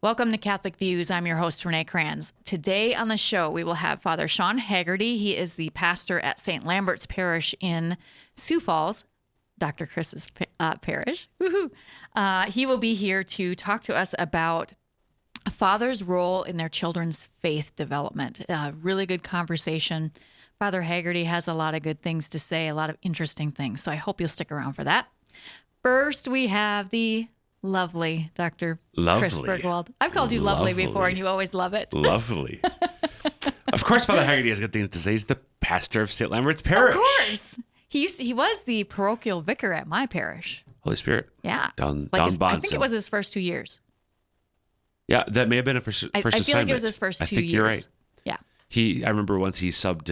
Welcome to Catholic Views. I'm your host, Renee Kranz. Today on the show, we will have Father Sean Haggerty. He is the pastor at St. Lambert's Parish in Sioux Falls, Dr. Chris's parish. Woohoo! He will be here to talk to us about a father's role in their children's faith development. Really good conversation. Father Haggerty has a lot of good things to say, a lot of interesting things. So I hope you'll stick around for that. First, we have the lovely Dr. Chris Bergwald. I've called you lovely before, and you always love it. Lovely. Of course, Father Haggerty has good things to say. He's the pastor of St. Lambert's Parish. Of course. He was the parochial vicar at my parish. Holy Spirit. Yeah. Down I Bonson. think it was his first 2 years. Yeah, that may have been a first assignment. I feel like it was his first 2 years. I think you're right. Yeah. I remember once he subbed,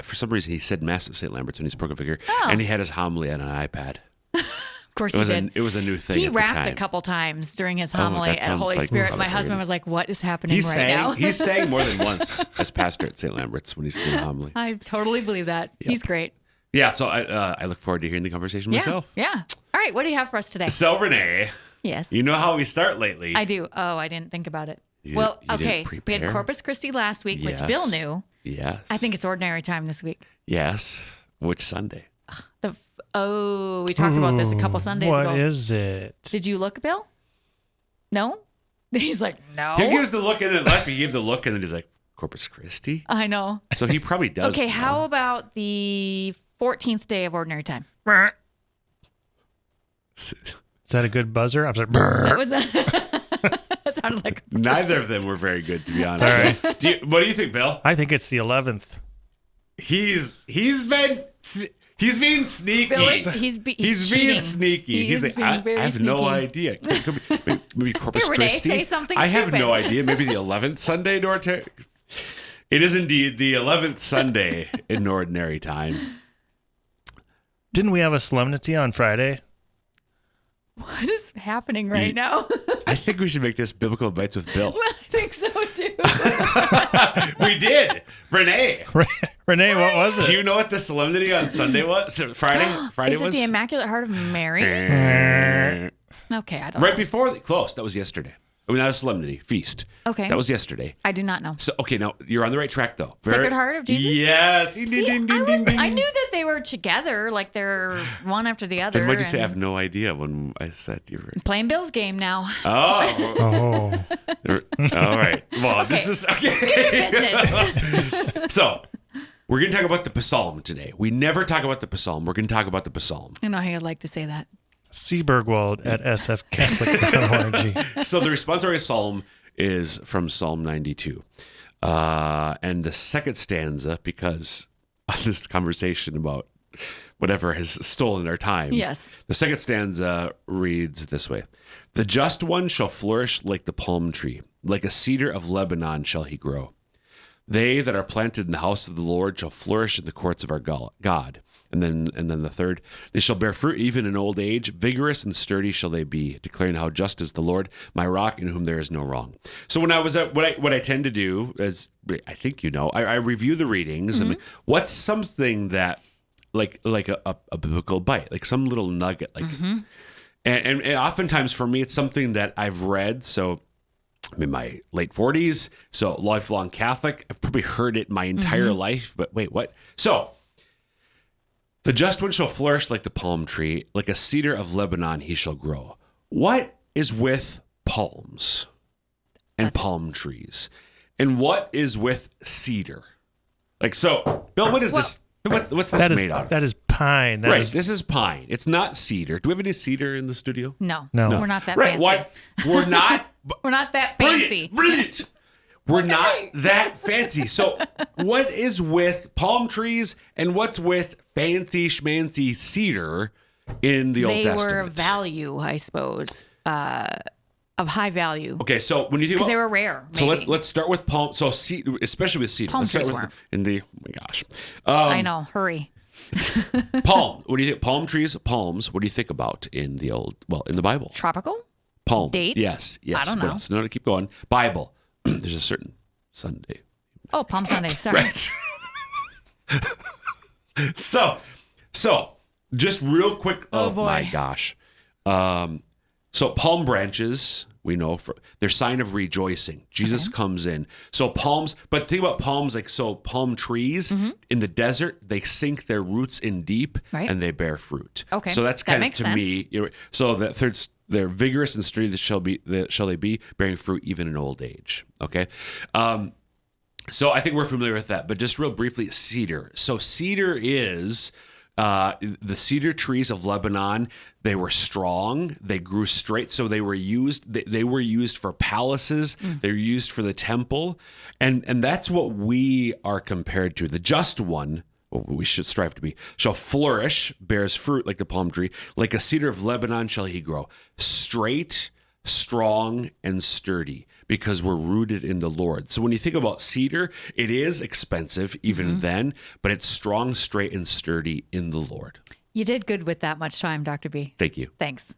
for some reason, he said Mass at St. Lambert's when he's parochial vicar, Oh. and he had his homily on an iPad. Of course he did. It was a new thing. He at the rapped time. a couple times during his homily at sounds Holy like Spirit. Father My husband Haggerty. was like, "What is happening now?" He sang more than once as pastor at St. Lambert's when he's doing homily. I totally believe that. Yep. He's great. Yeah, so I look forward to hearing the conversation myself. Yeah. All right, what do you have for us today? So, Renee. Yes. You know how we start lately. I do. Oh, I didn't think about it. You okay. didn't We had prepare? Corpus Christi last week, which Yes. Bill knew. Yes. I think it's ordinary time this week. Yes. Which Sunday? We talked about this a couple Sundays ago. What is it? Did you look, Bill? No? He's like, no. He gives the look and then left. He gave the look and then he's like, Corpus Christi? I know. So he probably does. Okay, know. how about the 14th day of ordinary time? Is that a good buzzer? I'm sorry. That was that sounded like Neither of them were very good, to be honest. Sorry. What do you think, Bill? I think it's the 11th. He's being sneaky. Bill is, he's cheating. being sneaky. He's like, I have no idea. It could be, maybe Corpus Here, Renee, Christi. say something I have stupid. no idea. Maybe the 11th Sunday in ordinary. It is indeed the 11th Sunday in ordinary time. Didn't we have a solemnity on Friday? What is happening right now? I think we should make this Biblical Bites with Bill. I think so too. We did. Renee. Renee, what was it? Do you know what the solemnity on Sunday was? Friday Is it was? the Immaculate Heart of Mary? Right Okay, I don't know. before, close. That was yesterday. I mean, not a solemnity, feast. Okay. That was yesterday. I do not know. So, okay, now you're on the right track, though. Sacred Heart of Jesus? Yes. Ding, See, ding, ding, ding, ding. I knew that they were together, like they're one after the other. Then what'd you say? I and have no idea when I said you were. playing Bill's game now. Oh. Oh, All right. Well, this is okay. Get your business. So, we're going to talk about the Psalm today. We never talk about the Psalm. We're going to talk about the Psalm. I know how you'd like to say that. C. Bergwald at sfcatholic.org. So, the responsorial psalm is from Psalm 92. And the second stanza, because of this conversation about whatever has stolen our time. Yes. The second stanza reads this way. The just one shall flourish like the palm tree, like a cedar of Lebanon shall he grow. They that are planted in the house of the Lord shall flourish in the courts of our God. And then the third, they shall bear fruit even in old age. Vigorous and sturdy shall they be, declaring how just is the Lord, my rock, in whom there is no wrong. So when I was at what I tend to do is, I think you know, I review the readings. Mm-hmm. And what's something that like a biblical bite, like some little nugget, like, and oftentimes for me it's something that I've read. So I'm in my late 40s, so lifelong Catholic. I've probably heard it my entire life. But wait, what? So. The just one shall flourish like the palm tree, like a cedar of Lebanon he shall grow. What is with palms and palm trees? And what is with cedar? Like, so, Bill, what is this? What's this made out of? That is pine. Right, this is pine. It's not cedar. Do we have any cedar in the studio? No. No. We're not that Right, fancy. what? We're not. We're not that fancy. Brilliant. We're not that fancy. So what is with palm trees and what's with fancy schmancy cedar in the Old Testament? They were of value, I suppose, of high value. Okay, so when you think Because about... they were rare, So maybe. let's start with palm. So especially with cedar. Palm Let's start trees with were. oh my gosh. I know. Hurry. Palm. What do you think? Palm trees, palms. What do you think about in the Bible? Tropical? Palm. Dates? Yes. I don't What know. else? No, keep going. Bible. There's a certain Sunday. Oh, Palm Sunday. Sorry. Right. So just real quick. Oh boy. my gosh. So palm branches we know they're sign of rejoicing. Jesus comes in. So palms, but think about palms, like, so palm trees in the desert, they sink their roots in deep and they bear fruit. Okay. So that's That kind of, makes to sense. me, so that they're vigorous and sturdy, shall they be, bearing fruit even in old age. Okay. So I think we're familiar with that, but just real briefly, cedar. So cedar is the cedar trees of Lebanon. They were strong. They grew straight. So they were used. They were used for palaces. They were used for the temple, and that's what we are compared to. The just one, what we should strive to be, shall flourish, bears fruit like the palm tree, like a cedar of Lebanon shall he grow, straight, strong, and sturdy, because we're rooted in the Lord. So when you think about cedar, it is expensive even then, but it's strong, straight, and sturdy in the Lord. You did good with that much time, Dr. B. Thank you. Thanks.